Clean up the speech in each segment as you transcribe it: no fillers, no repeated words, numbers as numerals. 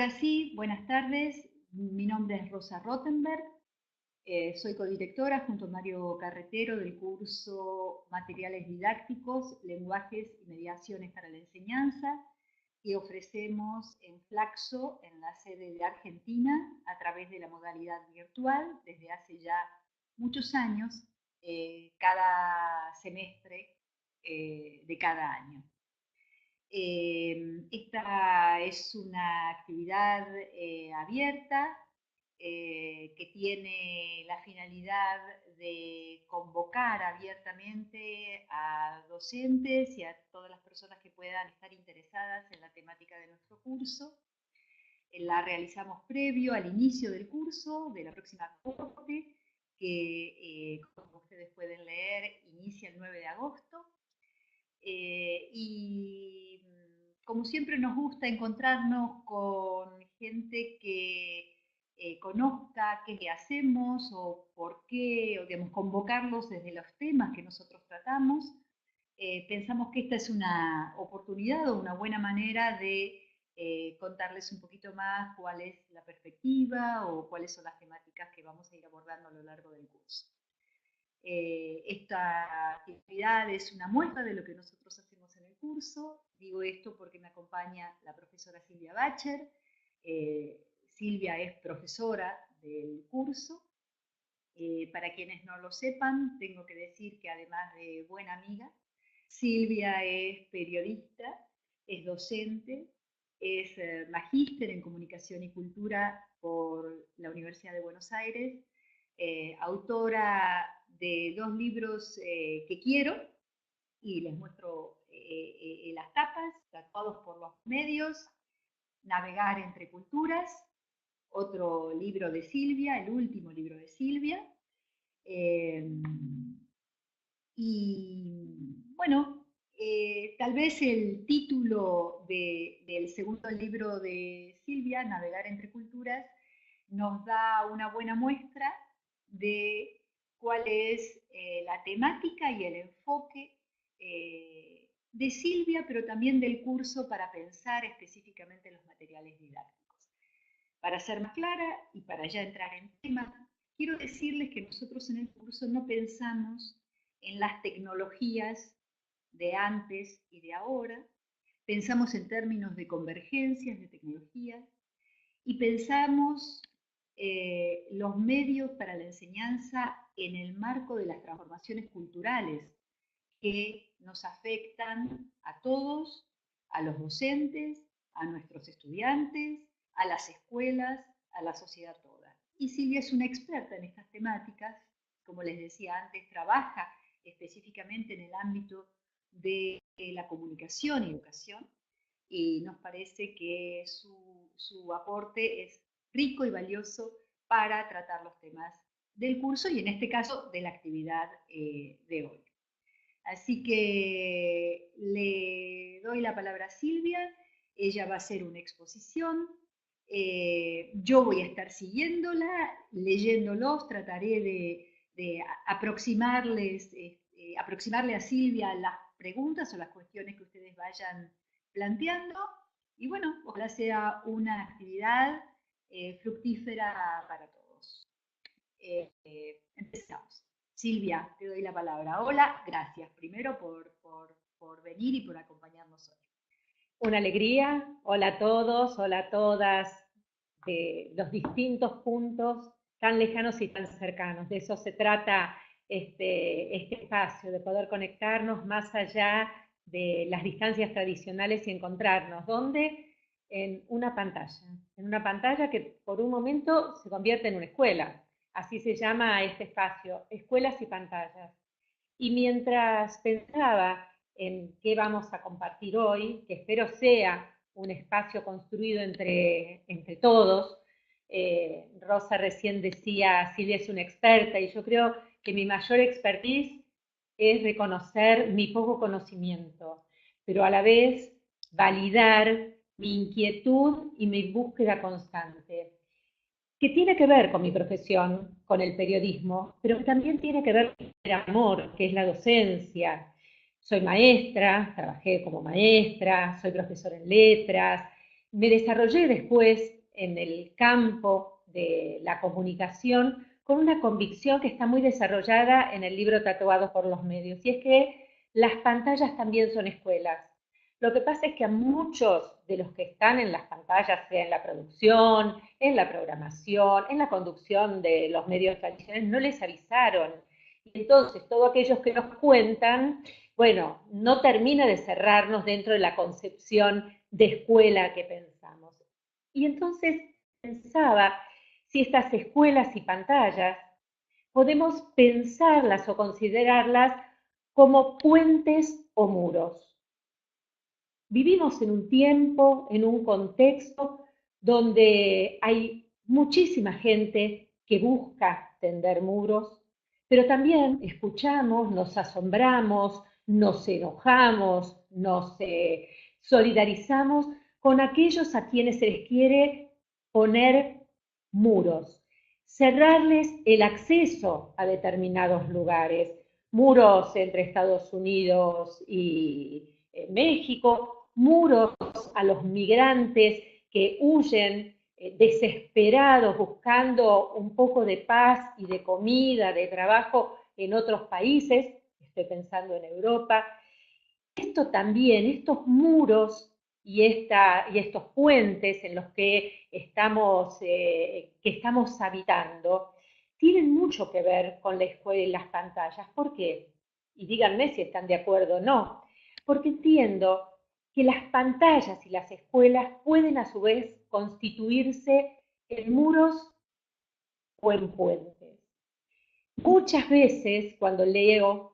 Ahora sí, buenas tardes. Mi nombre es Rosa Rottenberg. Soy codirectora junto a Mario Carretero del curso Materiales Didácticos, Lenguajes y Mediaciones para la Enseñanza, que ofrecemos en Flaxo, en la sede de Argentina, a través de la modalidad virtual desde hace ya muchos años, cada semestre de cada año. Esta es una actividad abierta que tiene la finalidad de convocar abiertamente a docentes y a todas las personas que puedan estar interesadas en la temática de nuestro curso. La realizamos previo al inicio del curso, de la próxima corte, que como ustedes pueden leer, inicia el 9 de agosto. Y como siempre nos gusta encontrarnos con gente que conozca qué hacemos o por qué, o digamos, convocarlos desde los temas que nosotros tratamos. Pensamos que esta es una oportunidad o una buena manera de contarles un poquito más cuál es la perspectiva o cuáles son las temáticas que vamos a ir abordando a lo largo del curso. Esta actividad es una muestra de lo que nosotros hacemos en el curso. Digo esto porque me acompaña la profesora Silvia Bacher. Silvia es profesora del curso. Para quienes no lo sepan, tengo que decir que además de buena amiga, Silvia es periodista, es docente, es magíster en comunicación y cultura por la Universidad de Buenos Aires, autora de 2 libros que quiero, y les muestro las tapas, Tatuados por los medios, Navegar entre culturas, otro libro de Silvia, el último libro de Silvia. Y bueno, tal vez el título del segundo libro de Silvia, Navegar entre culturas, nos da una buena muestra de cuál es la temática y el enfoque de Silvia, pero también del curso para pensar específicamente los materiales didácticos. Para ser más clara y para ya entrar en tema, quiero decirles que nosotros en el curso no pensamos en las tecnologías de antes y de ahora, pensamos en términos de convergencias de tecnologías y pensamos los medios para la enseñanza en el marco de las transformaciones culturales que nos afectan a todos, a los docentes, a nuestros estudiantes, a las escuelas, a la sociedad toda. Y Silvia es una experta en estas temáticas, como les decía antes, trabaja específicamente en el ámbito de la comunicación y educación, y nos parece que su aporte es rico y valioso para tratar los temas del curso y en este caso de la actividad de hoy. Así que le doy la palabra a Silvia, ella va a hacer una exposición, yo voy a estar siguiéndola, leyéndolos, trataré de aproximarle a Silvia las preguntas o las cuestiones que ustedes vayan planteando, y bueno, ojalá sea una actividad fructífera para todos. Empezamos. Silvia, te doy la palabra. Hola, gracias primero por venir y por acompañarnos hoy. Una alegría, hola a todos, hola a todas, de los distintos puntos tan lejanos y tan cercanos. De eso se trata este espacio, de poder conectarnos más allá de las distancias tradicionales y encontrarnos. ¿Dónde? En una pantalla que por un momento se convierte en una escuela. Así se llama este espacio, Escuelas y Pantallas. Y mientras pensaba en qué vamos a compartir hoy, que espero sea un espacio construido entre todos, Rosa recién decía, Silvia es una experta, y yo creo que mi mayor expertise es reconocer mi poco conocimiento, pero a la vez validar mi inquietud y mi búsqueda constante, que tiene que ver con mi profesión, con el periodismo, pero que también tiene que ver con el amor, que es la docencia. Soy maestra, trabajé como maestra, soy profesora en letras, me desarrollé después en el campo de la comunicación con una convicción que está muy desarrollada en el libro Tatuados por los Medios, y es que las pantallas también son escuelas. Lo que pasa es que a muchos de los que están en las pantallas, sea en la producción, en la programación, en la conducción de los medios tradicionales, no les avisaron. Y entonces, todos aquellos que nos cuentan, bueno, no termina de cerrarnos dentro de la concepción de escuela que pensamos. Y entonces pensaba si estas escuelas y pantallas podemos pensarlas o considerarlas como puentes o muros. Vivimos en un tiempo, en un contexto donde hay muchísima gente que busca tender muros, pero también escuchamos, nos asombramos, nos enojamos, nos solidarizamos con aquellos a quienes se les quiere poner muros, cerrarles el acceso a determinados lugares, muros entre Estados Unidos y México, muros a los migrantes que huyen desesperados buscando un poco de paz y de comida, de trabajo en otros países, estoy pensando en Europa. Esto también, estos muros y estos puentes en los que estamos habitando, tienen mucho que ver con la escuela y las pantallas. ¿Por qué? Y díganme si están de acuerdo o no. Porque entiendo que las pantallas y las escuelas pueden a su vez constituirse en muros o en puentes. Muchas veces cuando leo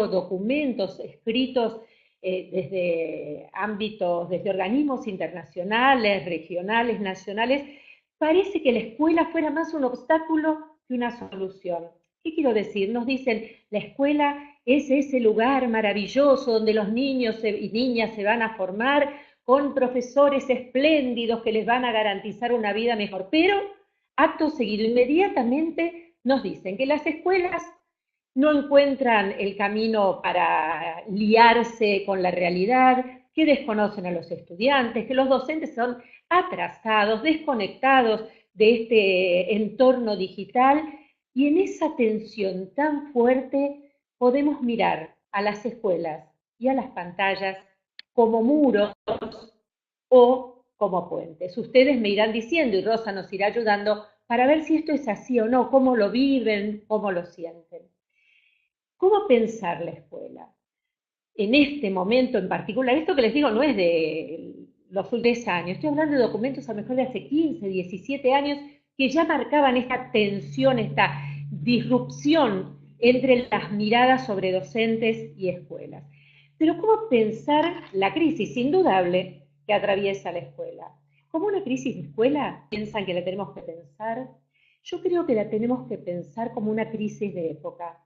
documentos escritos desde ámbitos, desde organismos internacionales, regionales, nacionales, parece que la escuela fuera más un obstáculo que una solución. ¿Qué quiero decir? Nos dicen, la escuela es ese lugar maravilloso donde los niños y niñas se van a formar con profesores espléndidos que les van a garantizar una vida mejor, pero acto seguido, inmediatamente nos dicen que las escuelas no encuentran el camino para liarse con la realidad, que desconocen a los estudiantes, que los docentes son atrasados, desconectados de este entorno digital, y en esa tensión tan fuerte podemos mirar a las escuelas y a las pantallas como muros o como puentes. Ustedes me irán diciendo y Rosa nos irá ayudando para ver si esto es así o no, cómo lo viven, cómo lo sienten. ¿Cómo pensar la escuela? En este momento en particular, esto que les digo no es de los últimos años, estoy hablando de documentos a lo mejor de hace 15, 17 años que ya marcaban esta tensión, esta disrupción entre las miradas sobre docentes y escuelas. Pero ¿cómo pensar la crisis indudable que atraviesa la escuela? ¿Como una crisis de escuela piensan que la tenemos que pensar? Yo creo que la tenemos que pensar como una crisis de época.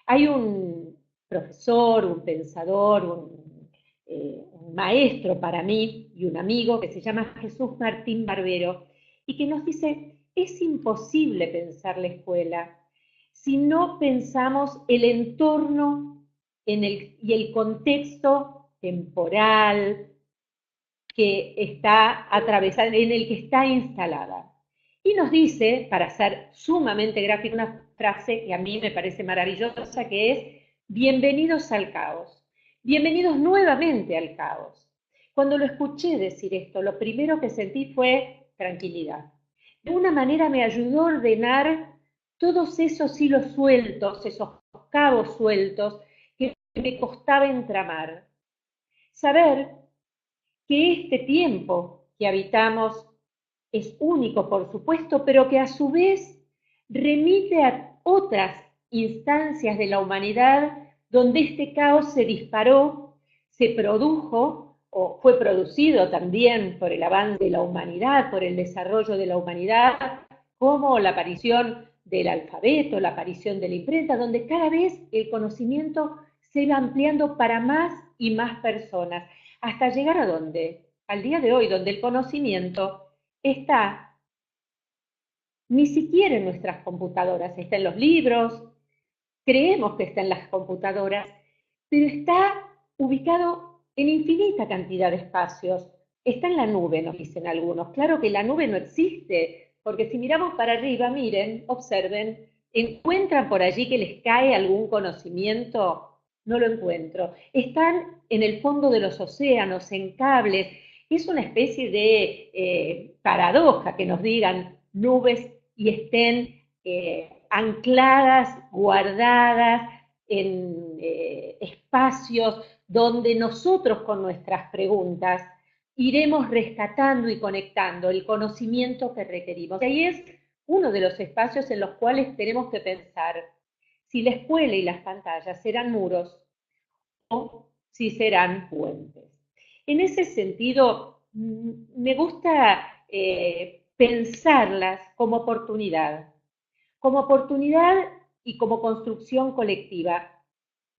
Hay un profesor, un pensador, un maestro para mí y un amigo que se llama Jesús Martín Barbero y que nos dice, es imposible pensar la escuela si no pensamos el entorno y el contexto temporal que está atravesada, en el que está instalada. Y nos dice, para ser sumamente gráfico, una frase que a mí me parece maravillosa, que es, bienvenidos al caos, bienvenidos nuevamente al caos. Cuando lo escuché decir esto, lo primero que sentí fue tranquilidad. De una manera me ayudó a ordenar todos esos hilos sueltos, esos cabos sueltos que me costaba entramar. Saber que este tiempo que habitamos es único, por supuesto, pero que a su vez remite a otras instancias de la humanidad donde este caos se disparó, se produjo o fue producido también por el avance de la humanidad, por el desarrollo de la humanidad, como la aparición del alfabeto, la aparición de la imprenta, donde cada vez el conocimiento se va ampliando para más y más personas, hasta llegar a donde, al día de hoy, donde el conocimiento está ni siquiera en nuestras computadoras, está en los libros, creemos que está en las computadoras, pero está ubicado en infinita cantidad de espacios, está en la nube, nos dicen algunos. Claro que la nube no existe, porque si miramos para arriba, miren, observen, encuentran por allí que les cae algún conocimiento, no lo encuentro. Están en el fondo de los océanos, en cables. Es una especie de paradoja que nos digan nubes y estén ancladas, guardadas en espacios donde nosotros con nuestras preguntas iremos rescatando y conectando el conocimiento que requerimos. Y ahí es uno de los espacios en los cuales tenemos que pensar si la escuela y las pantallas serán muros o si serán puentes. En ese sentido, me gusta pensarlas como oportunidad y como construcción colectiva.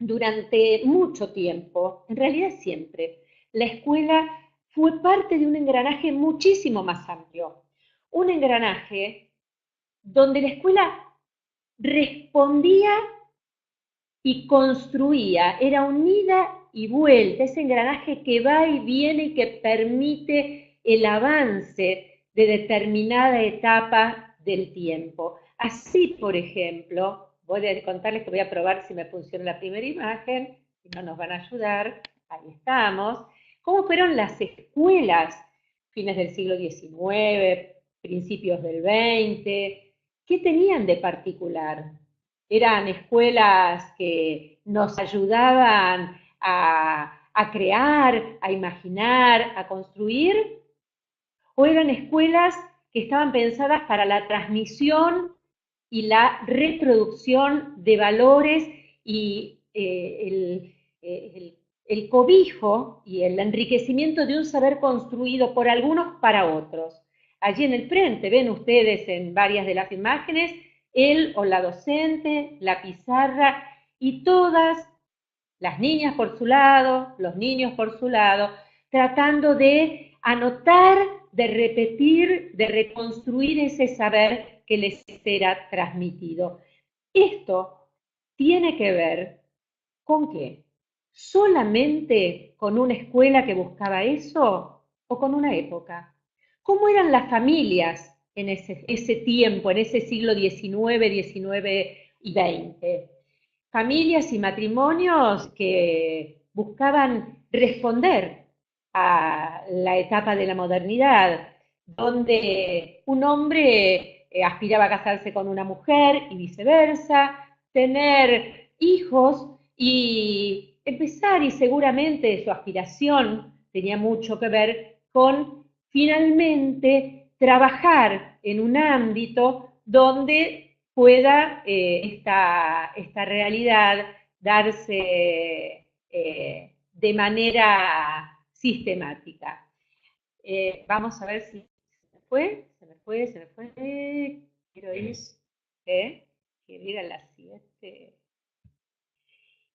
Durante mucho tiempo, en realidad siempre, la escuela fue parte de un engranaje muchísimo más amplio. Un engranaje donde la escuela respondía y construía, era unida y vuelta, ese engranaje que va y viene y que permite el avance de determinada etapa del tiempo. Así, por ejemplo, voy a contarles que voy a probar si me funciona la primera imagen, si no nos van a ayudar, ahí estamos. ¿Cómo fueron las escuelas fines del siglo XIX, principios del XX? ¿Qué tenían de particular? Eran escuelas que nos ayudaban a crear, a imaginar, a construir, o eran escuelas que estaban pensadas para la transmisión y la reproducción de valores y el cobijo y el enriquecimiento de un saber construido por algunos para otros. Allí en el frente ven ustedes en varias de las imágenes él o la docente, la pizarra y todas las niñas por su lado, los niños por su lado, tratando de anotar, de repetir, de reconstruir ese saber que les era transmitido. Esto tiene que ver ¿con qué? ¿Solamente con una escuela que buscaba eso o con una época? ¿Cómo eran las familias en ese tiempo, en ese siglo XIX y XX? Familias y matrimonios que buscaban responder a la etapa de la modernidad, donde un hombre aspiraba a casarse con una mujer y viceversa, tener hijos y empezar, y seguramente su aspiración tenía mucho que ver con finalmente trabajar en un ámbito donde pueda esta realidad darse de manera sistemática. Vamos a ver si se me fue. Quiero ir, quiero ir a las 7.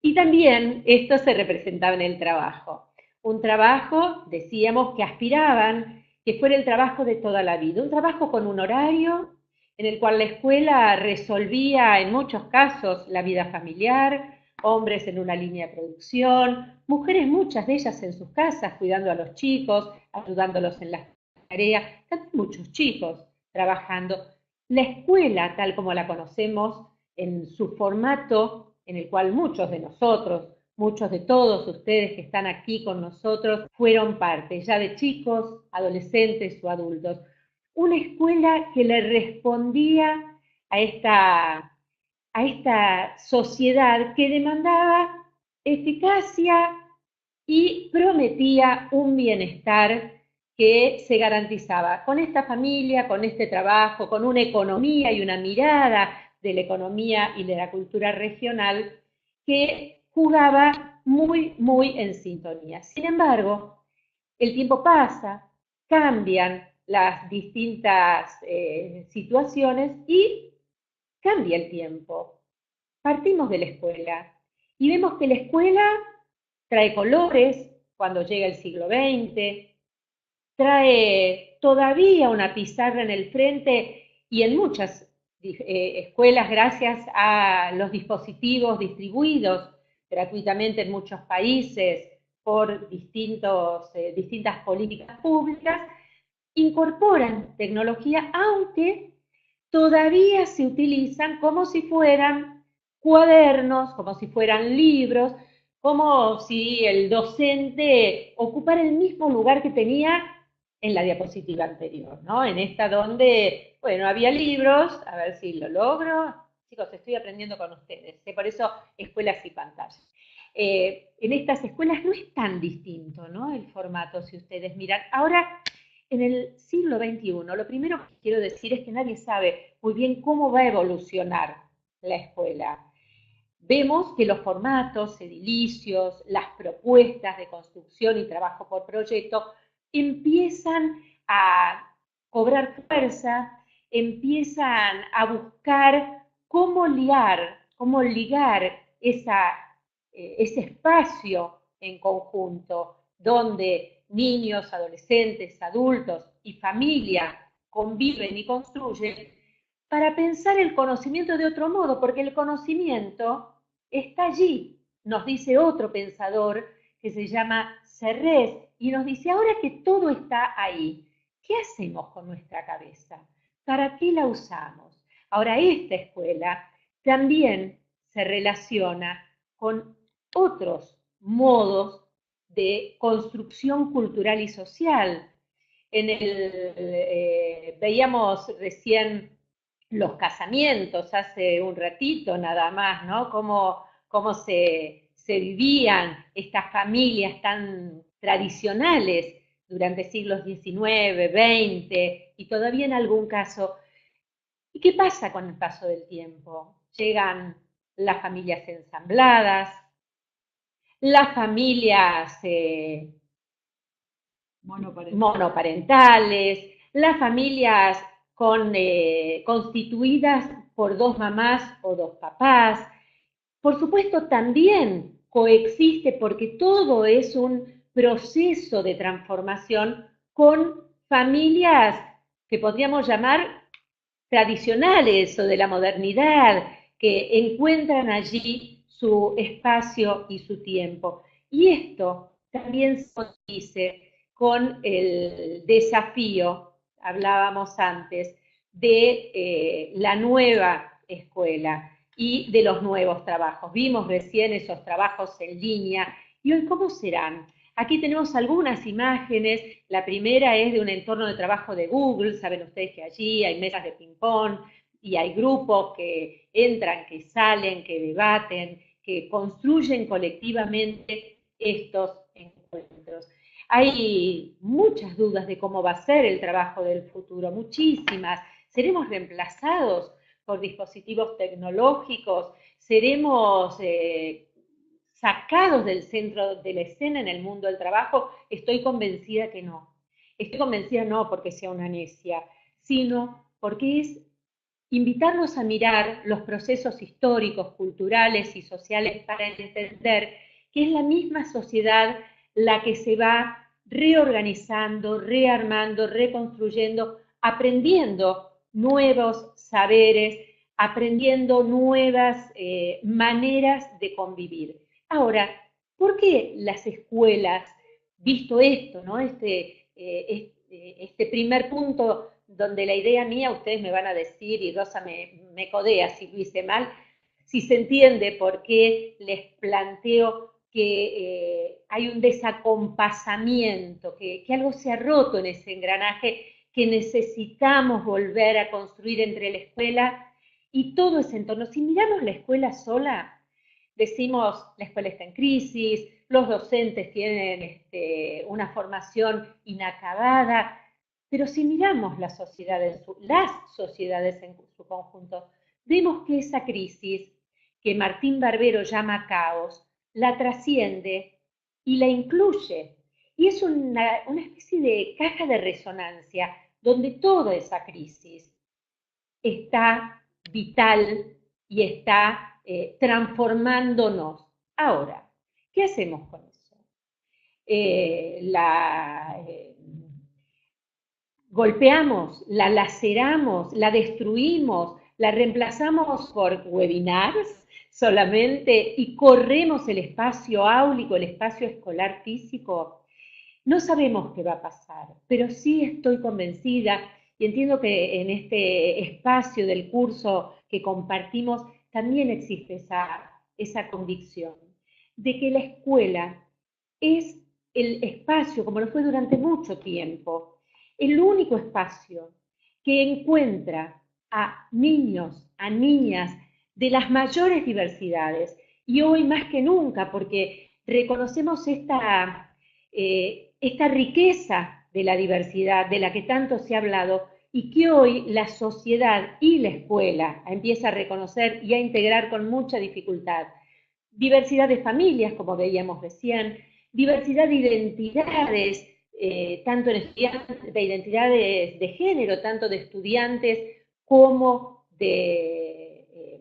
Y también esto se representaba en el trabajo. Un trabajo, decíamos, que aspiraban que fuera el trabajo de toda la vida. Un trabajo con un horario en el cual la escuela resolvía en muchos casos la vida familiar, hombres en una línea de producción, mujeres muchas de ellas en sus casas cuidando a los chicos, ayudándolos en las tareas, también muchos chicos trabajando. La escuela, tal como la conocemos, en su formato en el cual muchos de nosotros, muchos de todos ustedes que están aquí con nosotros, fueron parte, ya de chicos, adolescentes o adultos. Una escuela que le respondía a esta sociedad que demandaba eficacia y prometía un bienestar que se garantizaba con esta familia, con este trabajo, con una economía y una mirada de la economía y de la cultura regional que jugaba muy, muy en sintonía. Sin embargo, el tiempo pasa, cambian las distintas situaciones y cambia el tiempo. Partimos de la escuela y vemos que la escuela trae colores cuando llega el siglo XX, trae todavía una pizarra en el frente y en muchas escuelas, gracias a los dispositivos distribuidos gratuitamente en muchos países, por distintas políticas públicas, incorporan tecnología, aunque todavía se utilizan como si fueran cuadernos, como si fueran libros, como si el docente ocupara el mismo lugar que tenía en la diapositiva anterior, ¿no? En esta donde, bueno, había libros, a ver si lo logro. Chicos, estoy aprendiendo con ustedes, por eso escuelas y pantallas. En estas escuelas no es tan distinto, ¿no? El formato, si ustedes miran. Ahora, en el siglo XXI, lo primero que quiero decir es que nadie sabe muy bien cómo va a evolucionar la escuela. Vemos que los formatos edilicios, las propuestas de construcción y trabajo por proyecto empiezan a cobrar fuerza, empiezan a buscar cómo ligar ese espacio en conjunto donde niños, adolescentes, adultos y familia conviven y construyen para pensar el conocimiento de otro modo, porque el conocimiento está allí, nos dice otro pensador que se llama Serres, y nos dice, ahora que todo está ahí, ¿qué hacemos con nuestra cabeza? ¿Para qué la usamos? Ahora, esta escuela también se relaciona con otros modos de construcción cultural y social. Veíamos recién los casamientos hace un ratito nada más, ¿no? Cómo se vivían estas familias tan tradicionales durante siglos XIX, XX y todavía en algún caso. ¿Y qué pasa con el paso del tiempo? Llegan las familias ensambladas, las familias monoparentales, las familias constituidas por dos mamás o dos papás. Por supuesto, también coexiste, porque todo es un proceso de transformación con familias que podríamos llamar tradicionales o de la modernidad, que encuentran allí su espacio y su tiempo. Y esto también se dice con el desafío, hablábamos antes, de la nueva escuela y de los nuevos trabajos. Vimos recién esos trabajos en línea. ¿Y hoy cómo serán? Aquí tenemos algunas imágenes. La primera es de un entorno de trabajo de Google. Saben ustedes que allí hay mesas de ping-pong y hay grupos que entran, que salen, que debaten, que construyen colectivamente estos encuentros. Hay muchas dudas de cómo va a ser el trabajo del futuro, muchísimas. ¿Seremos reemplazados por dispositivos tecnológicos? ¿Seremos sacados del centro de la escena en el mundo del trabajo? Estoy convencida que no. Estoy convencida no porque sea una necia, sino porque es invitarlos a mirar los procesos históricos, culturales y sociales para entender que es la misma sociedad la que se va reorganizando, rearmando, reconstruyendo, aprendiendo nuevos saberes, aprendiendo nuevas maneras de convivir. Ahora, ¿por qué las escuelas, visto esto, ¿no? Este primer punto donde la idea mía, ustedes me van a decir, y Rosa me codea si lo hice mal, si se entiende por qué les planteo que hay un desacompasamiento, que algo se ha roto en ese engranaje, que necesitamos volver a construir entre la escuela y todo ese entorno. Si miramos la escuela sola, decimos la escuela está en crisis, los docentes tienen una formación inacabada, pero si miramos las sociedades en su conjunto, vemos que esa crisis, que Martín Barbero llama caos, la trasciende y la incluye. Y es una especie de caja de resonancia donde toda esa crisis está vital y está transformándonos. Ahora, ¿qué hacemos con eso? Golpeamos, la laceramos, la destruimos, la reemplazamos por webinars, solamente y corremos el espacio áulico, el espacio escolar físico, no sabemos qué va a pasar, pero sí estoy convencida y entiendo que en este espacio del curso que compartimos también existe esa convicción de que la escuela es el espacio, como lo fue durante mucho tiempo, el único espacio que encuentra a niños, a niñas de las mayores diversidades, y hoy más que nunca, porque reconocemos esta riqueza de la diversidad de la que tanto se ha hablado y que hoy la sociedad y la escuela empieza a reconocer y a integrar con mucha dificultad. Diversidad de familias, como veíamos recién, diversidad de identidades, tanto en estudiantes, de identidades de género, tanto de estudiantes como de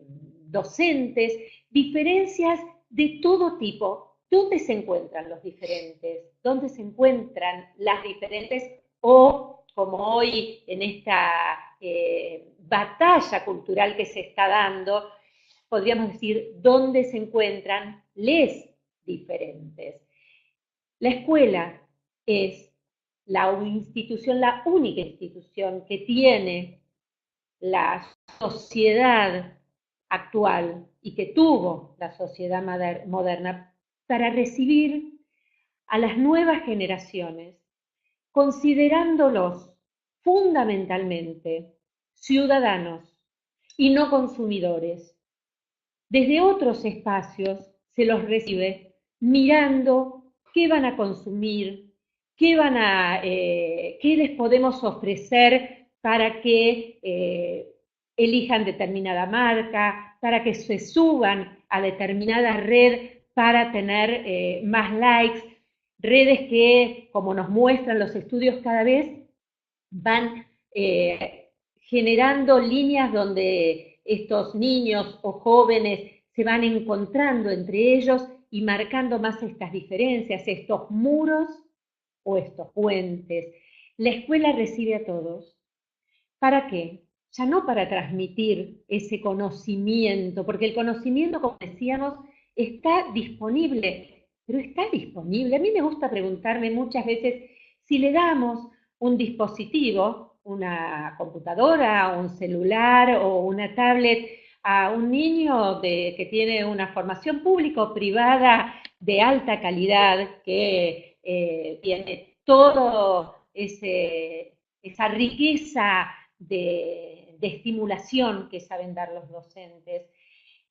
docentes, diferencias de todo tipo. ¿Dónde se encuentran los diferentes? ¿Dónde se encuentran las diferentes? O, como hoy en esta batalla cultural que se está dando, podríamos decir, ¿dónde se encuentran les diferentes? La escuela es la institución, la única institución que tiene la sociedad actual y que tuvo la sociedad moderna para recibir a las nuevas generaciones, considerándolos fundamentalmente ciudadanos y no consumidores. Desde otros espacios se los recibe mirando qué van a consumir, qué les podemos ofrecer para que elijan determinada marca, para que se suban a determinada red para tener más likes, redes que, como nos muestran los estudios cada vez, van generando líneas donde estos niños o jóvenes se van encontrando entre ellos y marcando más estas diferencias, estos muros o estos puentes. La escuela recibe a todos. ¿Para qué? Ya no para transmitir ese conocimiento, porque el conocimiento, como decíamos, está disponible, pero está disponible. A mí me gusta preguntarme muchas veces si le damos un dispositivo, una computadora, un celular o una tablet a un niño que tiene una formación pública o privada de alta calidad, que tiene todo esa riqueza de estimulación que saben dar los docentes.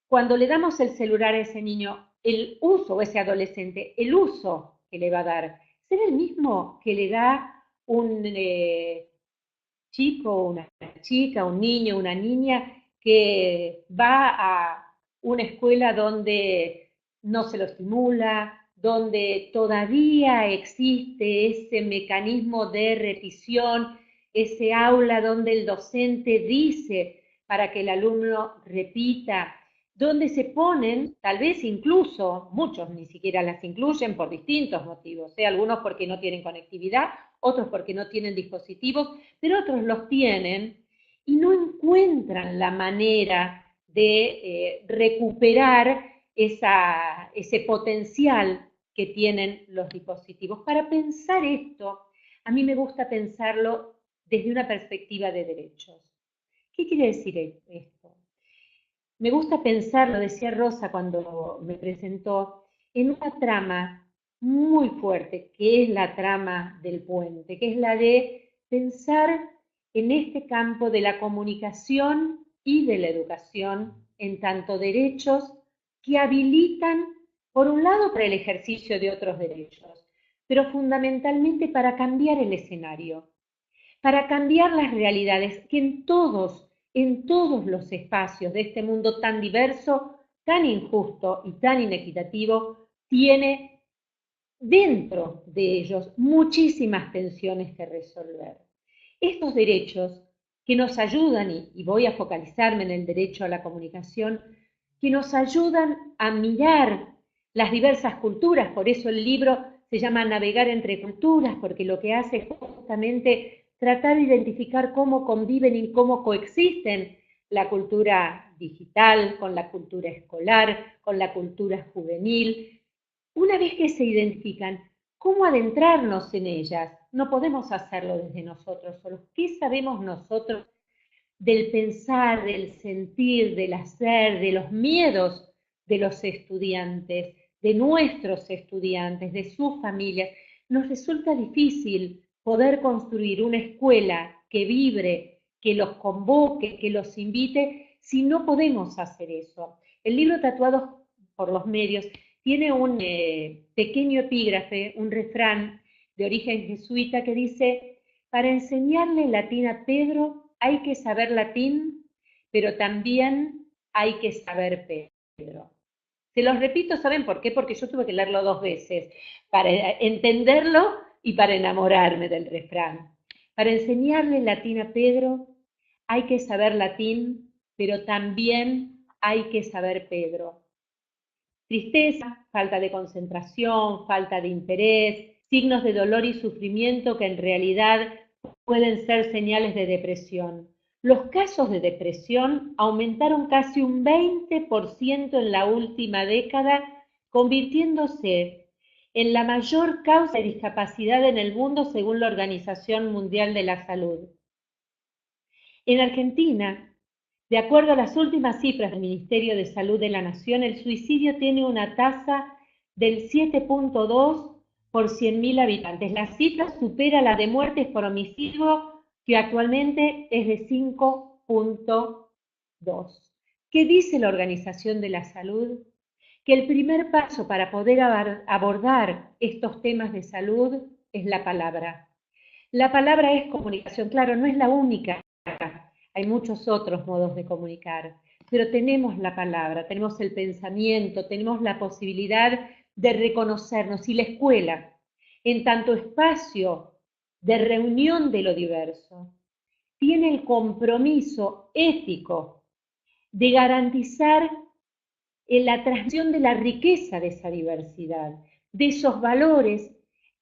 Cuando le damos el celular a ese niño, el uso, o ese adolescente, el uso que le va a dar, ¿será el mismo que le da un chico, una chica, un niño, una niña que va a una escuela donde no se lo estimula, donde todavía existe ese mecanismo de repetición, ese aula donde el docente dice para que el alumno repita, donde se ponen, tal vez incluso, muchos ni siquiera las incluyen por distintos motivos, algunos porque no tienen conectividad, otros porque no tienen dispositivos, pero otros los tienen y no encuentran la manera de recuperar ese potencial que tienen los dispositivos. Para pensar esto, a mí me gusta pensarlo desde una perspectiva de derechos. ¿Qué quiere decir esto? Me gusta pensarlo, decía Rosa cuando me presentó, en una trama muy fuerte, que es la trama del puente, que es la de pensar en este campo de la comunicación y de la educación en tanto derechos que habilitan, por un lado, para el ejercicio de otros derechos, pero fundamentalmente para cambiar el escenario, para cambiar las realidades que en todos los espacios de este mundo tan diverso, tan injusto y tan inequitativo, tiene dentro de ellos muchísimas tensiones que resolver. Estos derechos que nos ayudan, y voy a focalizarme en el derecho a la comunicación, que nos ayudan a mirar las diversas culturas, por eso el libro se llama Navegar entre culturas, porque lo que hace es justamente tratar de identificar cómo conviven y cómo coexisten la cultura digital, con la cultura escolar, con la cultura juvenil. Una vez que se identifican, ¿cómo adentrarnos en ellas? No podemos hacerlo desde nosotros solos. ¿Qué sabemos nosotros del pensar, del sentir, del hacer, de los miedos de los estudiantes, de nuestros estudiantes, de sus familias? Nos resulta difícil poder construir una escuela que vibre, que los convoque, que los invite, si no podemos hacer eso. El libro Tatuados por los Medios tiene un pequeño epígrafe, un refrán de origen jesuita que dice: para enseñarle latín a Pedro hay que saber latín, pero también hay que saber Pedro. Se los repito, ¿saben por qué? Porque yo tuve que leerlo 2 veces para entenderlo y para enamorarme del refrán. Para enseñarle latín a Pedro hay que saber latín, pero también hay que saber Pedro. Tristeza, falta de concentración, falta de interés, signos de dolor y sufrimiento que en realidad pueden ser señales de depresión. Los casos de depresión aumentaron casi un 20% en la última década, convirtiéndose en la mayor causa de discapacidad en el mundo según la Organización Mundial de la Salud. En Argentina, de acuerdo a las últimas cifras del Ministerio de Salud de la Nación, el suicidio tiene una tasa del 7.2 por 100.000 habitantes. La cifra supera la de muertes por homicidio, que actualmente es de 5.2. ¿Qué dice la Organización de la Salud? Que el primer paso para poder abordar estos temas de salud es la palabra. La palabra es comunicación, claro, no es la única. Hay muchos otros modos de comunicar, pero tenemos la palabra, tenemos el pensamiento, tenemos la posibilidad de reconocernos. Y la escuela, en tanto espacio de reunión de lo diverso, tiene el compromiso ético de garantizar la transmisión de la riqueza de esa diversidad, de esos valores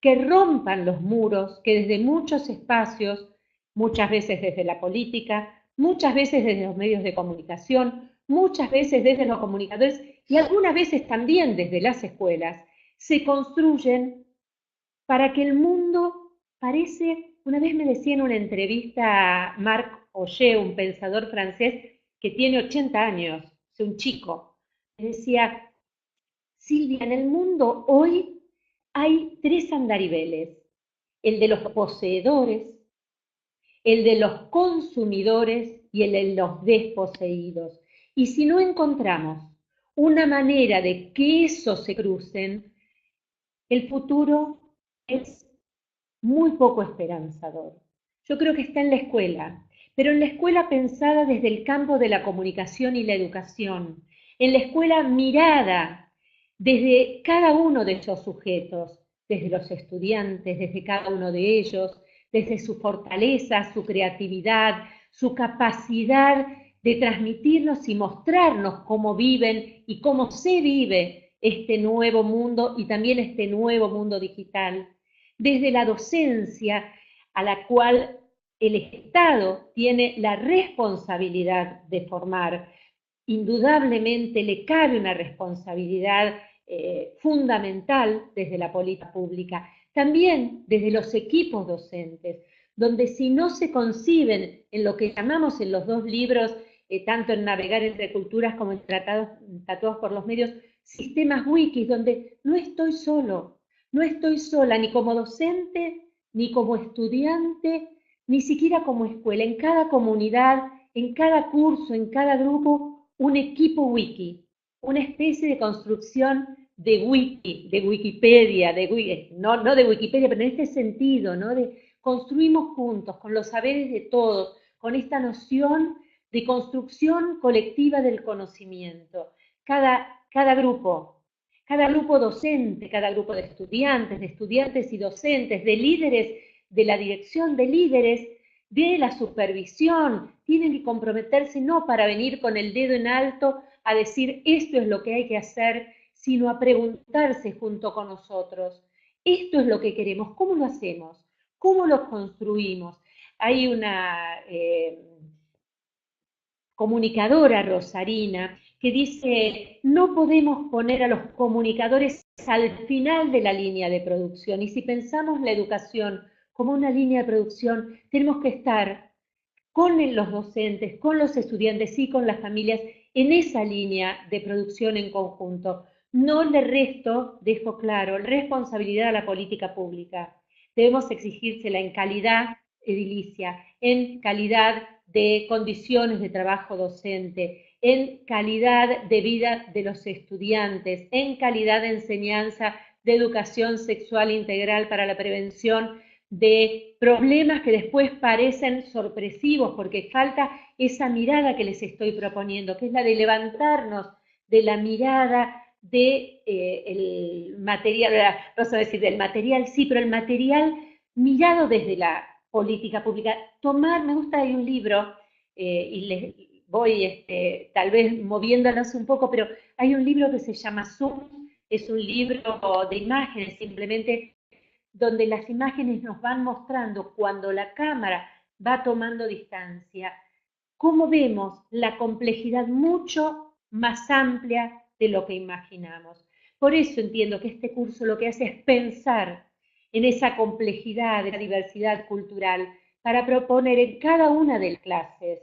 que rompan los muros que desde muchos espacios, muchas veces desde la política, muchas veces desde los medios de comunicación, muchas veces desde los comunicadores y algunas veces también desde las escuelas, se construyen para que el mundo parece, una vez me decía en una entrevista a Marc Augé, un pensador francés que tiene 80 años, es un chico, me decía: Silvia, en el mundo hoy hay 3 andariveles, el de los poseedores, el de los consumidores y el de los desposeídos. Y si no encontramos una manera de que esos se crucen, el futuro es muy poco esperanzador. Yo creo que está en la escuela, pero en la escuela pensada desde el campo de la comunicación y la educación, en la escuela mirada desde cada uno de esos sujetos, desde los estudiantes, desde cada uno de ellos, desde su fortaleza, su creatividad, su capacidad de transmitirnos y mostrarnos cómo viven y cómo se vive este nuevo mundo y también este nuevo mundo digital. Desde la docencia, a la cual el Estado tiene la responsabilidad de formar. Indudablemente le cabe una responsabilidad fundamental desde la política pública, también desde los equipos docentes, donde si no se conciben en lo que llamamos en los 2 libros, tanto en Navegar entre Culturas como en Tatuados por los Medios, sistemas wikis, donde no estoy solo, no estoy sola ni como docente, ni como estudiante, ni siquiera como escuela. En cada comunidad, en cada curso, en cada grupo, un equipo wiki, una especie de construcción de wiki, de Wikipedia, no de Wikipedia, pero en este sentido, ¿no? Construimos juntos, con los saberes de todos, con esta noción de construcción colectiva del conocimiento. Cada grupo docente, cada grupo de estudiantes y docentes, de líderes de la dirección, de líderes de la supervisión, tienen que comprometerse no para venir con el dedo en alto a decir esto es lo que hay que hacer, sino a preguntarse junto con nosotros, esto es lo que queremos, ¿cómo lo hacemos? ¿Cómo lo construimos? Hay una comunicadora rosarina, que dice, no podemos poner a los comunicadores al final de la línea de producción, y si pensamos la educación como una línea de producción, tenemos que estar con los docentes, con los estudiantes y con las familias en esa línea de producción en conjunto. No le resto, dejo claro, responsabilidad a la política pública. Debemos exigírsela en calidad edilicia, en calidad de condiciones de trabajo docente, en calidad de vida de los estudiantes, en calidad de enseñanza de educación sexual integral para la prevención de problemas que después parecen sorpresivos, porque falta esa mirada que les estoy proponiendo, que es la de levantarnos de la mirada de el material, no sé decir del material, sí, pero el material mirado desde la política pública. Tomar, me gusta, hay un libro, y les voy tal vez moviéndonos un poco, pero hay un libro que se llama Zoom, es un libro de imágenes simplemente, donde las imágenes nos van mostrando cuando la cámara va tomando distancia, cómo vemos la complejidad mucho más amplia de lo que imaginamos. Por eso entiendo que este curso lo que hace es pensar en esa complejidad, de la diversidad cultural, para proponer en cada una de las clases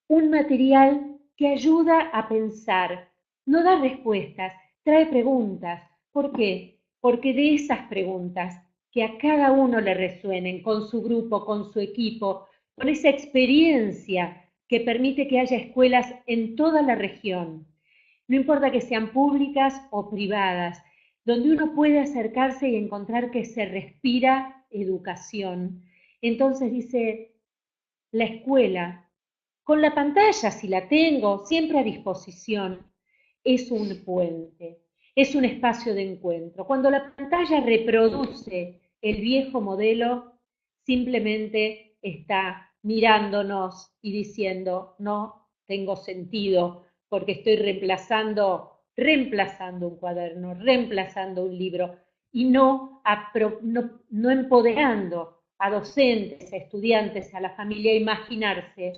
un material que ayuda a pensar, no da respuestas, trae preguntas. ¿Por qué? Porque de esas preguntas que a cada uno le resuenen con su grupo, con su equipo, con esa experiencia que permite que haya escuelas en toda la región, no importa que sean públicas o privadas, donde uno puede acercarse y encontrar que se respira educación. Entonces dice, la escuela, con la pantalla, si la tengo, siempre a disposición, es un puente, es un espacio de encuentro. Cuando la pantalla reproduce el viejo modelo, simplemente está mirándonos y diciendo, no tengo sentido, porque estoy reemplazando un cuaderno, reemplazando un libro, y no empoderando a docentes, a estudiantes, a la familia a imaginarse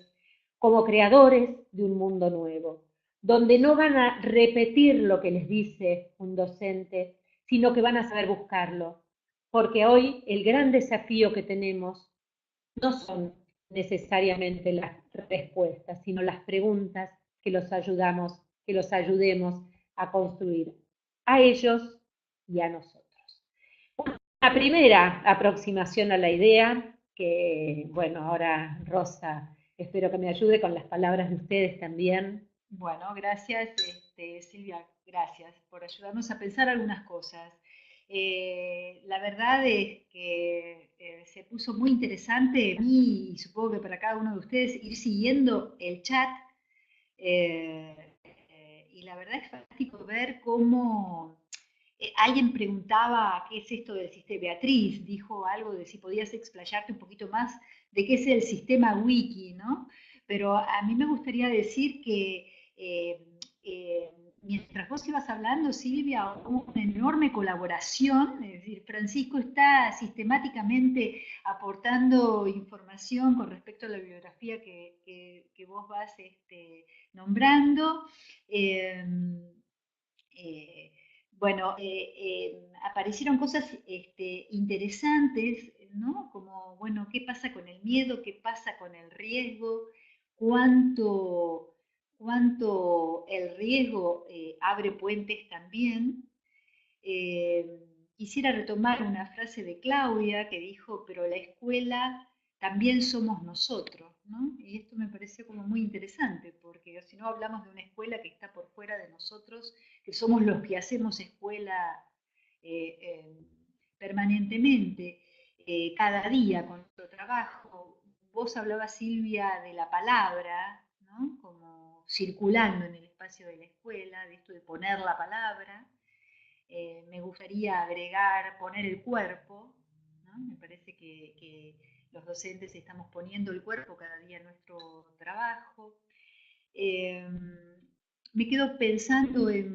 como creadores de un mundo nuevo, donde no van a repetir lo que les dice un docente, sino que van a saber buscarlo. Porque hoy el gran desafío que tenemos no son necesariamente las respuestas, sino las preguntas que que los ayudemos a construir, a ellos y a nosotros. Una primera aproximación a la idea, que bueno, ahora Rosa, espero que me ayude con las palabras de ustedes también. Bueno, gracias, Silvia, gracias por ayudarnos a pensar algunas cosas. La verdad es que se puso muy interesante a mí y supongo que para cada uno de ustedes ir siguiendo el chat. Y la verdad es fantástico ver cómo alguien preguntaba qué es esto del sistema. Beatriz dijo algo de si podías explayarte un poquito más de qué es el sistema wiki, ¿no? Pero a mí me gustaría decir que mientras vos ibas hablando, Silvia, hubo una enorme colaboración, es decir, Francisco está sistemáticamente aportando información con respecto a la bibliografía que vos vas nombrando. Eh, eh, bueno, aparecieron cosas interesantes, ¿no? Como, bueno, ¿qué pasa con el miedo? ¿Qué pasa con el riesgo? ¿Cuánto, cuánto el riesgo abre puentes también? Quisiera retomar una frase de Claudia que dijo, pero la escuela también somos nosotros, ¿no? Y esto me pareció como muy interesante, porque si no hablamos de una escuela que está por fuera de nosotros, que somos los que hacemos escuela eh, eh, permanentemente, cada día con nuestro trabajo. Vos hablabas, Silvia, de la palabra, ¿no? Como circulando en el espacio de la escuela, de esto de poner la palabra. Me gustaría agregar poner el cuerpo, ¿no? Me parece que los docentes estamos poniendo el cuerpo cada día en nuestro trabajo. Eh, Me quedo pensando voy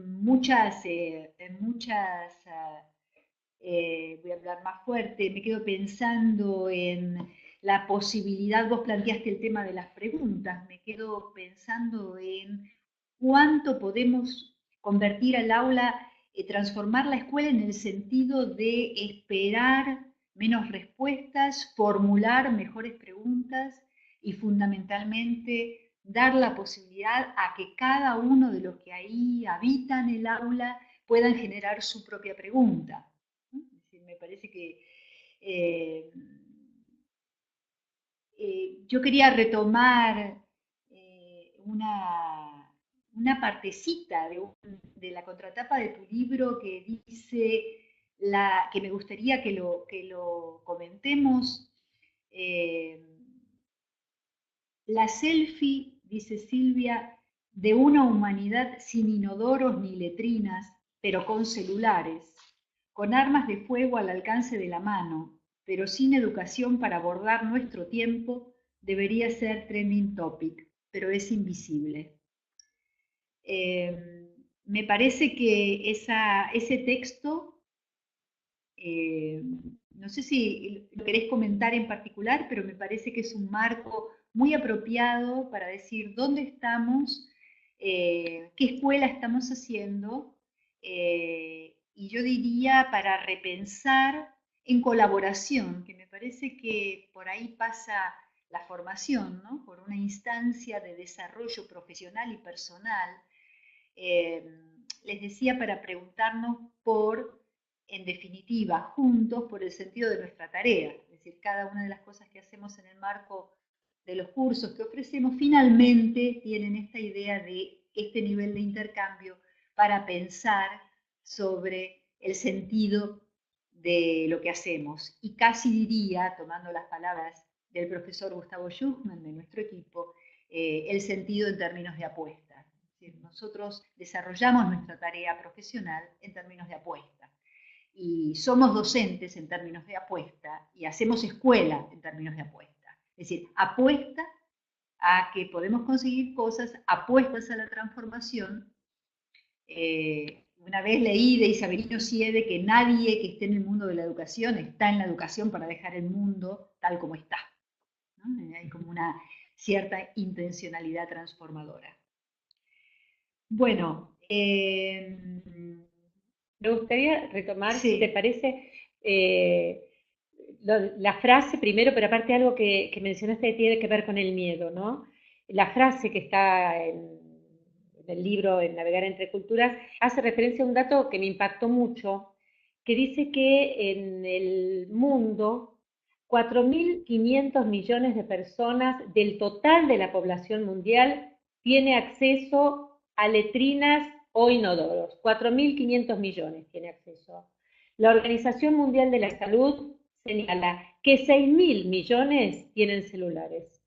a hablar más fuerte, me quedo pensando en la posibilidad, vos planteaste el tema de las preguntas, me quedo pensando en cuánto podemos convertir al aula, transformar la escuela en el sentido de esperar menos respuestas, formular mejores preguntas y fundamentalmente dar la posibilidad a que cada uno de los que ahí habitan el aula puedan generar su propia pregunta. Es decir, me parece que eh, yo quería retomar una partecita de la contratapa de tu libro que dice, que me gustaría que lo comentemos. eh, la selfie, dice Silvia, de una humanidad sin inodoros ni letrinas, pero con celulares, con armas de fuego al alcance de la mano, pero sin educación para abordar nuestro tiempo, debería ser trending topic, pero es invisible. Me parece que ese texto, no sé si lo querés comentar en particular, pero me parece que es un marco muy apropiado para decir dónde estamos, qué escuela estamos haciendo, y yo diría para repensar en colaboración, que me parece que por ahí pasa la formación, ¿no? Por una instancia de desarrollo profesional y personal. Les decía para preguntarnos por, en definitiva, juntos por el sentido de nuestra tarea, es decir, cada una de las cosas que hacemos en el marco de los cursos que ofrecemos finalmente tienen esta idea de este nivel de intercambio para pensar sobre el sentido de lo que hacemos. Y casi diría, tomando las palabras del profesor Gustavo Schuchmann de nuestro equipo, el sentido en términos de apuesta. Es decir, nosotros desarrollamos nuestra tarea profesional en términos de apuesta y somos docentes en términos de apuesta y hacemos escuela en términos de apuesta. Es decir, apuesta a que podemos conseguir cosas, apuestas a la transformación. Una vez leí de Isabelino Siede que nadie que esté en el mundo de la educación está en la educación para dejar el mundo tal como está, ¿no? Hay como una cierta intencionalidad transformadora. Bueno, me gustaría retomar, sí. si te parece, la frase primero, pero aparte algo que mencionaste que tiene que ver con el miedo, ¿no? La frase que está en el libro, en Navegar entre Culturas, hace referencia a un dato que me impactó mucho, que dice que en el mundo 4.500 millones de personas del total de la población mundial tiene acceso a letrinas o inodoros. 4.500 millones tiene acceso. La Organización Mundial de la Salud señala que 6.000 millones tienen celulares.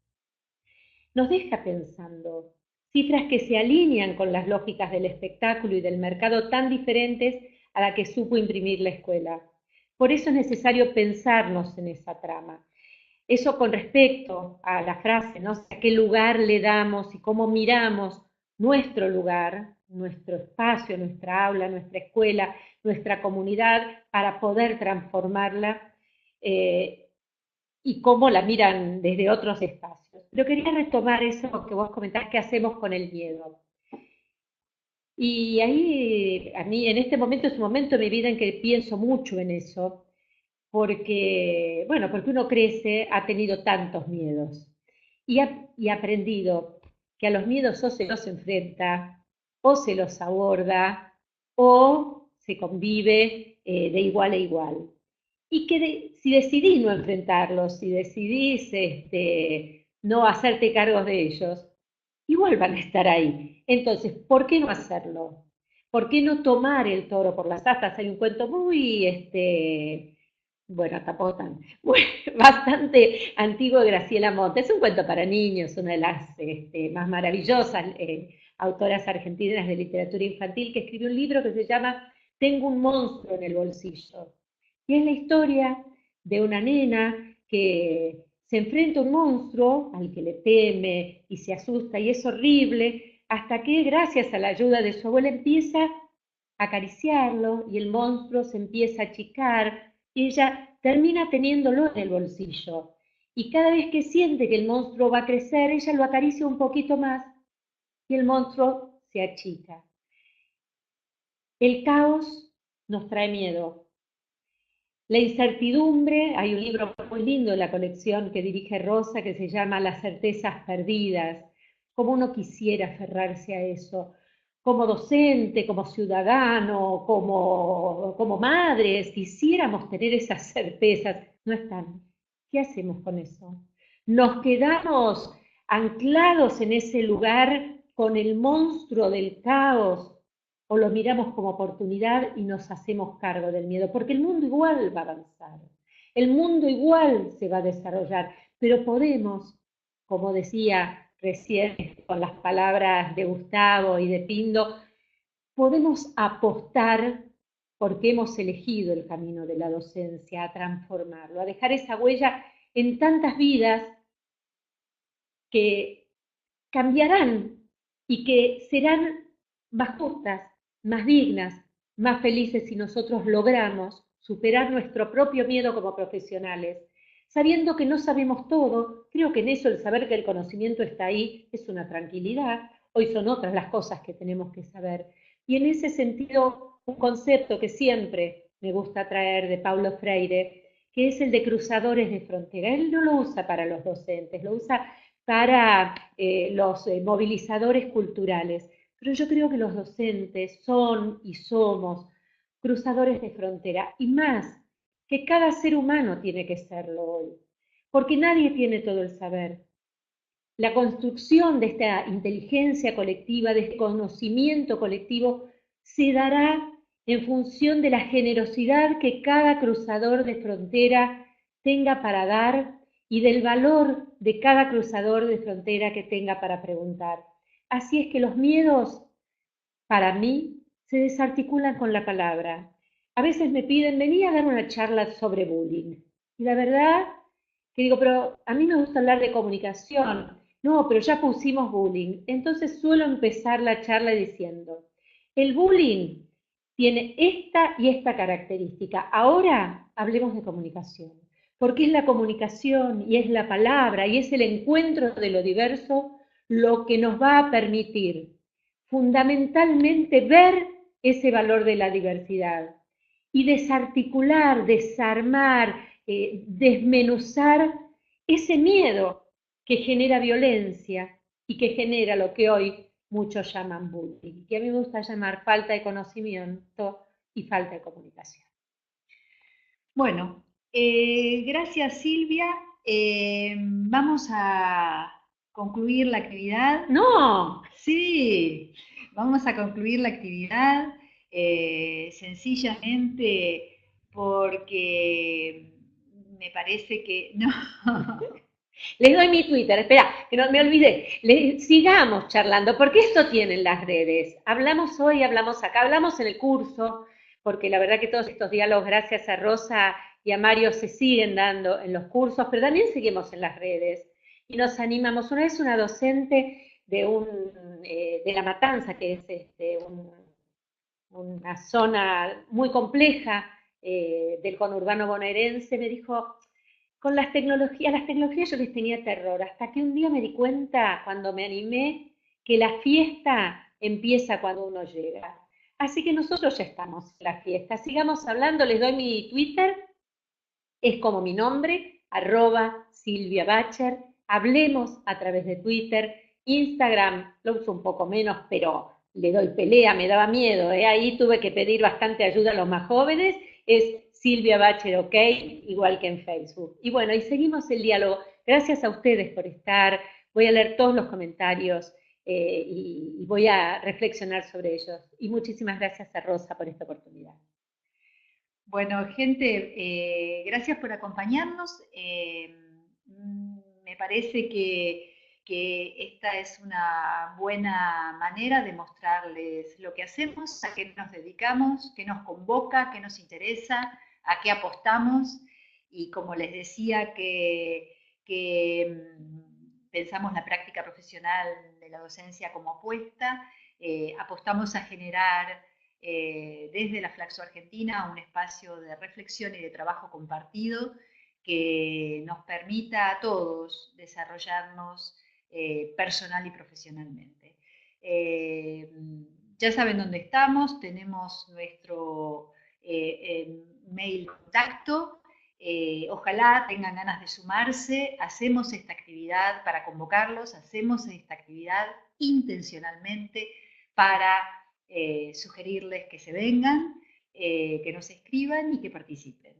Nos deja pensando, cifras que se alinean con las lógicas del espectáculo y del mercado tan diferentes a la que supo imprimir la escuela. Por eso es necesario pensarnos en esa trama. Eso con respecto a la frase, ¿no? ¿A qué lugar le damos y cómo miramos nuestro lugar, nuestro espacio, nuestra aula, nuestra escuela, nuestra comunidad para poder transformarla y cómo la miran desde otros espacios? Pero quería retomar eso que vos comentás, ¿qué hacemos con el miedo? Y ahí, a mí, en este momento es un momento de mi vida en que pienso mucho en eso, porque, bueno, porque uno crece, ha tenido tantos miedos y ha aprendido que a los miedos o se los enfrenta, o se los aborda, o se convive de igual a igual. Y que si decidís no enfrentarlos, si decidís no hacerte cargo de ellos, igual van a estar ahí. Entonces, ¿por qué no hacerlo? ¿Por qué no tomar el toro por las astas? Hay un cuento muy, bueno, tampoco tan, bastante antiguo de Graciela Montes. Es un cuento para niños, una de las más maravillosas autoras argentinas de literatura infantil, que escribió un libro que se llama Tengo un monstruo en el bolsillo. Y es la historia de una nena que se enfrenta a un monstruo al que le teme y se asusta y es horrible, hasta que gracias a la ayuda de su abuela empieza a acariciarlo y el monstruo se empieza a achicar y ella termina teniéndolo en el bolsillo. Y cada vez que siente que el monstruo va a crecer, ella lo acaricia un poquito más y el monstruo se achica. El caos nos trae miedo. La incertidumbre, hay un libro muy lindo en la colección que dirige Rosa que se llama Las certezas perdidas. Cómo uno quisiera aferrarse a eso, como docente, como ciudadano, como madres, quisiéramos tener esas certezas. No están. ¿Qué hacemos con eso? Nos quedamos anclados en ese lugar con el monstruo del caos o lo miramos como oportunidad y nos hacemos cargo del miedo, porque el mundo igual va a avanzar, el mundo igual se va a desarrollar, pero podemos, como decía recién con las palabras de Gustavo y de Pindo, podemos apostar porque hemos elegido el camino de la docencia, a transformarlo, a dejar esa huella en tantas vidas que cambiarán y que serán más justas, más dignas, más felices si nosotros logramos superar nuestro propio miedo como profesionales. Sabiendo que no sabemos todo, creo que en eso el saber que el conocimiento está ahí es una tranquilidad. Hoy son otras las cosas que tenemos que saber. Y en ese sentido, un concepto que siempre me gusta traer de Paulo Freire, que es el de cruzadores de frontera. Él no lo usa para los docentes, lo usa para los movilizadores culturales. Pero yo creo que los docentes son y somos cruzadores de frontera, y más, que cada ser humano tiene que serlo hoy, porque nadie tiene todo el saber. La construcción de esta inteligencia colectiva, de este conocimiento colectivo, se dará en función de la generosidad que cada cruzador de frontera tenga para dar y del valor de cada cruzador de frontera que tenga para preguntar. Así es que los miedos, para mí, se desarticulan con la palabra. A veces me piden, vení a dar una charla sobre bullying. Y la verdad que digo, pero a mí me gusta hablar de comunicación. No, pero ya pusimos bullying. Entonces suelo empezar la charla diciendo, el bullying tiene esta y esta característica. Ahora hablemos de comunicación, porque es la comunicación y es la palabra y es el encuentro de lo diverso lo que nos va a permitir fundamentalmente ver ese valor de la diversidad y desarticular, desarmar, desmenuzar ese miedo que genera violencia y que genera lo que hoy muchos llaman bullying, que a mí me gusta llamar falta de conocimiento y falta de comunicación. Bueno, gracias Silvia. Vamos a concluir la actividad. No, Sí, vamos a concluir la actividad sencillamente porque me parece que no. les doy mi Twitter, espera, que no me olvidé. Sigamos charlando, porque esto tienen las redes. Hablamos hoy, hablamos acá, hablamos en el curso, porque la verdad que todos estos diálogos, gracias a Rosa y a Mario, se siguen dando en los cursos, pero también seguimos en las redes. Y nos animamos. Una vez una docente de La Matanza, que es una zona muy compleja del conurbano bonaerense, me dijo, con las tecnologías yo les tenía terror, hasta que un día me di cuenta, cuando me animé, que la fiesta empieza cuando uno llega. Así que nosotros ya estamos en la fiesta. Sigamos hablando, les doy mi Twitter, es como mi nombre, @Silvia Bacher. Hablemos a través de Twitter. Instagram lo uso un poco menos, pero le doy pelea, me daba miedo. Ahí tuve que pedir bastante ayuda a los más jóvenes. Es Silvia Bacher OK, igual que en Facebook. Y bueno, y seguimos el diálogo. Gracias a ustedes por estar. Voy a leer todos los comentarios y voy a reflexionar sobre ellos. Y muchísimas gracias a Rosa por esta oportunidad. Bueno, gente, gracias por acompañarnos. Me parece que esta es una buena manera de mostrarles lo que hacemos, a qué nos dedicamos, qué nos convoca, qué nos interesa, a qué apostamos. Y como les decía que pensamos la práctica profesional de la docencia como apuesta, apostamos a generar desde la Flaxo Argentina un espacio de reflexión y de trabajo compartido que nos permita a todos desarrollarnos personal y profesionalmente. Ya saben dónde estamos, tenemos nuestro mail contacto. Ojalá tengan ganas de sumarse, hacemos esta actividad para convocarlos, hacemos esta actividad intencionalmente para sugerirles que se vengan, que nos escriban y que participen.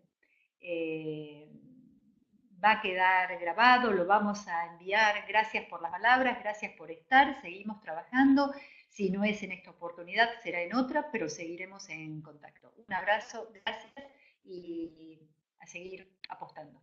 Va a quedar grabado, lo vamos a enviar. Gracias por las palabras, gracias por estar, seguimos trabajando. Si no es en esta oportunidad, será en otra, pero seguiremos en contacto. Un abrazo, gracias y a seguir apostando.